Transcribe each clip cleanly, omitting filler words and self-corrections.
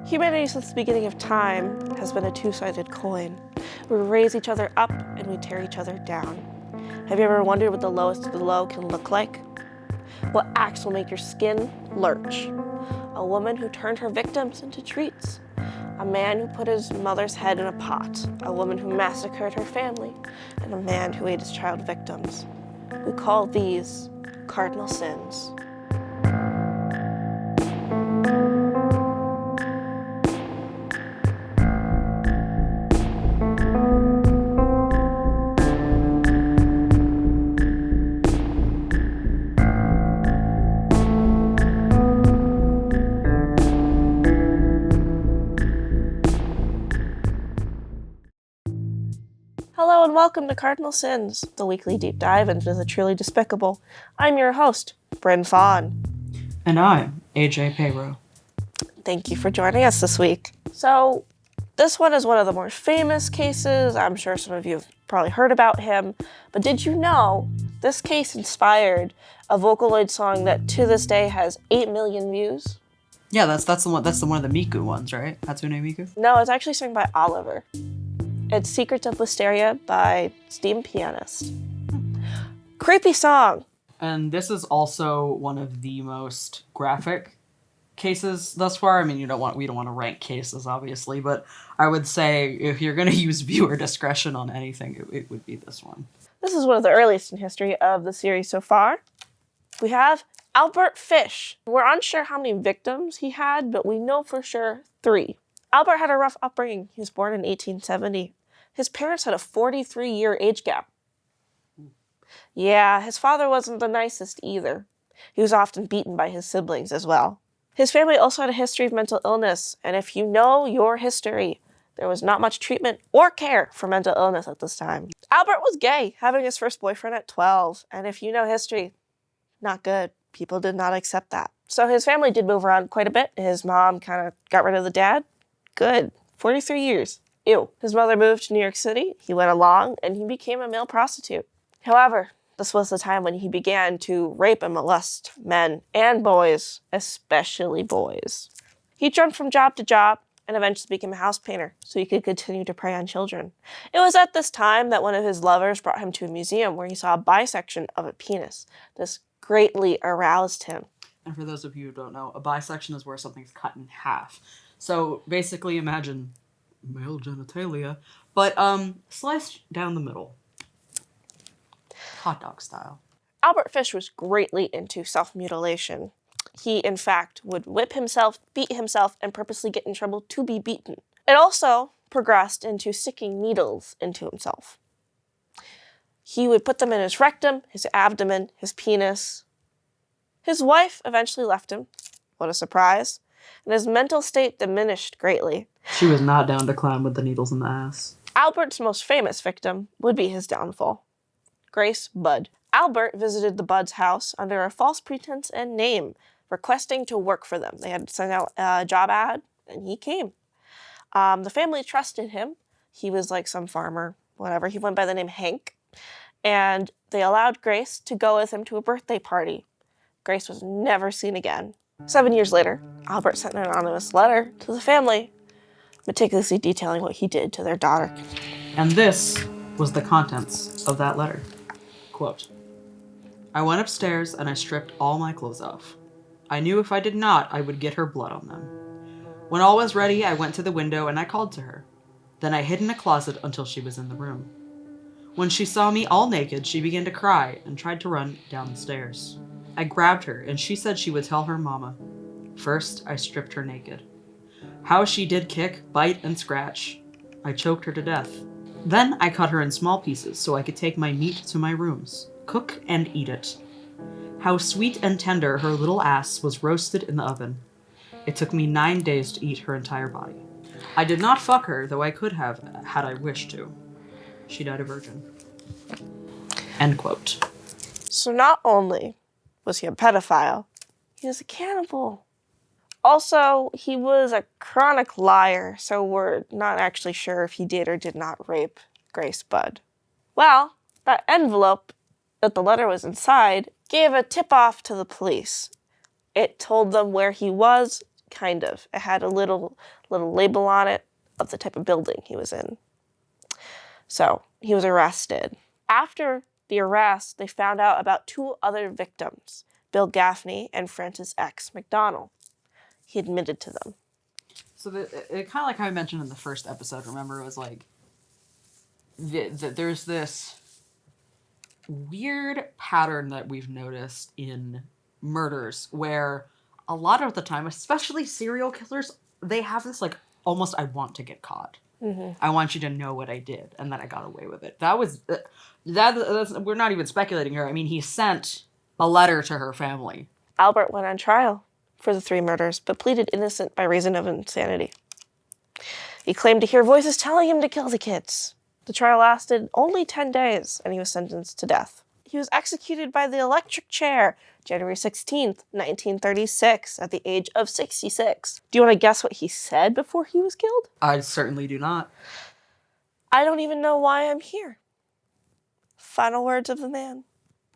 Humanity since the beginning of time has been a two-sided coin. We raise each other up and we tear each other down. Have you ever wondered what the lowest of the low can look like? What acts will make your skin lurch? A woman who turned her victims into treats. A man who put his mother's head in a pot. A woman who massacred her family. And a man who ate his child victims. We call these cardinal sins. Hello and welcome to Cardinal Sins, the weekly deep dive into the truly despicable. I'm your host, Bryn Fawn. And I'm AJ Payro. Thank you for joining us this week. So, this one is one of the more famous cases. I'm sure some of you have probably heard about him. But did you know this case inspired a Vocaloid song that to this day has 8 million views? Yeah, that's the one of the Miku ones, right? Hatsune Miku? No, it's actually sung by Oliver. It's Secrets of Wisteria by Steam Pianist. Creepy song. And this is also one of the most graphic cases thus far. I mean, we don't want to rank cases, obviously, but I would say if you're going to use viewer discretion on anything, it would be this one. This is one of the earliest in history of the series so far. We have Albert Fish. We're unsure how many victims he had, but we know for sure 3. Albert had a rough upbringing. He was born in 1870. His parents had a 43-year age gap. Yeah, his father wasn't the nicest either. He was often beaten by his siblings as well. His family also had a history of mental illness, and if you know your history, there was not much treatment or care for mental illness at this time. Albert was gay, having his first boyfriend at 12, and if you know history, not good. People did not accept that. So his family did move around quite a bit. His mom kind of got rid of the dad. Good. 43 years. Ew. His mother moved to New York City. He went along, and he became a male prostitute. However, this was the time when he began to rape and molest men and boys, especially boys. He jumped from job to job and eventually became a house painter so he could continue to prey on children. It was at this time that one of his lovers brought him to a museum where he saw a bisection of a penis. This greatly aroused him. And for those of you who don't know, a bisection is where something's cut in half. So basically imagine male genitalia, but sliced down the middle. Hot dog style. Albert Fish was greatly into self-mutilation. He, in fact, would whip himself, beat himself, and purposely get in trouble to be beaten. It also progressed into sticking needles into himself. He would put them in his rectum, his abdomen, his penis. His wife eventually left him. What a surprise. And his mental state diminished greatly. She was not down to climb with the needles in the ass. Albert's most famous victim would be his downfall. Grace Budd. Albert visited the Budds' house under a false pretense and name, requesting to work for them. They had sent out a job ad, and he came. The family trusted him. He was like some farmer, whatever. He went by the name Hank. And they allowed Grace to go with him to a birthday party. Grace was never seen again. 7 years later, Albert sent an anonymous letter to the family, meticulously detailing what he did to their daughter. And this was the contents of that letter. Quote, I went upstairs and I stripped all my clothes off. I knew if I did not, I would get her blood on them. When all was ready, I went to the window and I called to her. Then I hid in a closet until she was in the room. When she saw me all naked, she began to cry and tried to run down the stairs. I grabbed her, and she said she would tell her mama. First, I stripped her naked. How she did kick, bite, and scratch. I choked her to death. Then I cut her in small pieces so I could take my meat to my rooms, cook and eat it. How sweet and tender her little ass was roasted in the oven. It took me 9 days to eat her entire body. I did not fuck her, though I could have, had I wished to. She died a virgin. End quote. So not only was he a pedophile, he was a cannibal. Also, he was a chronic liar, so we're not actually sure if he did or did not rape Grace Budd. Well, that envelope that the letter was inside gave a tip-off to the police. It told them where he was, Kind of. It had a little label on it of the type of building he was in. So he was arrested. After the arrest, they found out about 2 other victims, Bill Gaffney and Francis X. McDonald. He admitted to them. So it kind of like how I mentioned in the first episode, remember, it was like, there's this weird pattern that we've noticed in murders where a lot of the time, especially serial killers, they have this like almost I want to get caught. Mm-hmm. I want you to know what I did and that I got away with it. That was that's we're not even speculating here. I mean, he sent a letter to her family. Albert went on trial for the 3 murders, but pleaded innocent by reason of insanity. He claimed to hear voices telling him to kill the kids. The trial lasted only 10 days, and he was sentenced to death. He was executed by the electric chair, January 16th, 1936, at the age of 66. Do you want to guess what he said before he was killed? I certainly do not. I don't even know why I'm here. Final words of the man.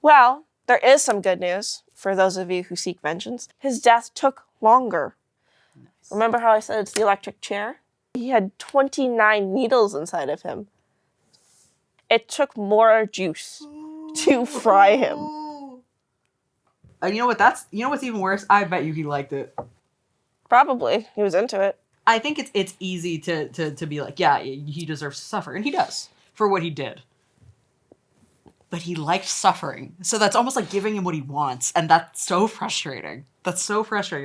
Well, there is some good news for those of you who seek vengeance. His death took longer. Nice. Remember how I said it's the electric chair? He had 29 needles inside of him. It took more juice to fry him. You know what's even worse? I bet you he liked it. Probably. He was into it. I think it's easy to be like, yeah, he deserves to suffer. And he does, for what he did. But he liked suffering. So that's almost like giving him what he wants. And that's so frustrating. It's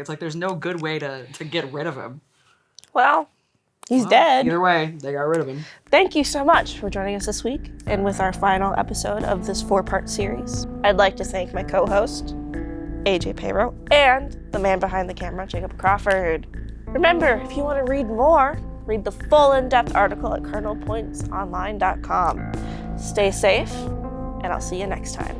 like there's no good way to get rid of him. Well, he's dead. Either way, they got rid of him. Thank you so much for joining us this week and with our final episode of this 4-part series. I'd like to thank my co-host, AJ Payro, and the man behind the camera, Jacob Crawford. Remember, if you want to read more, read the full in-depth article at cardinalpointsonline.com. Stay safe, and I'll see you next time.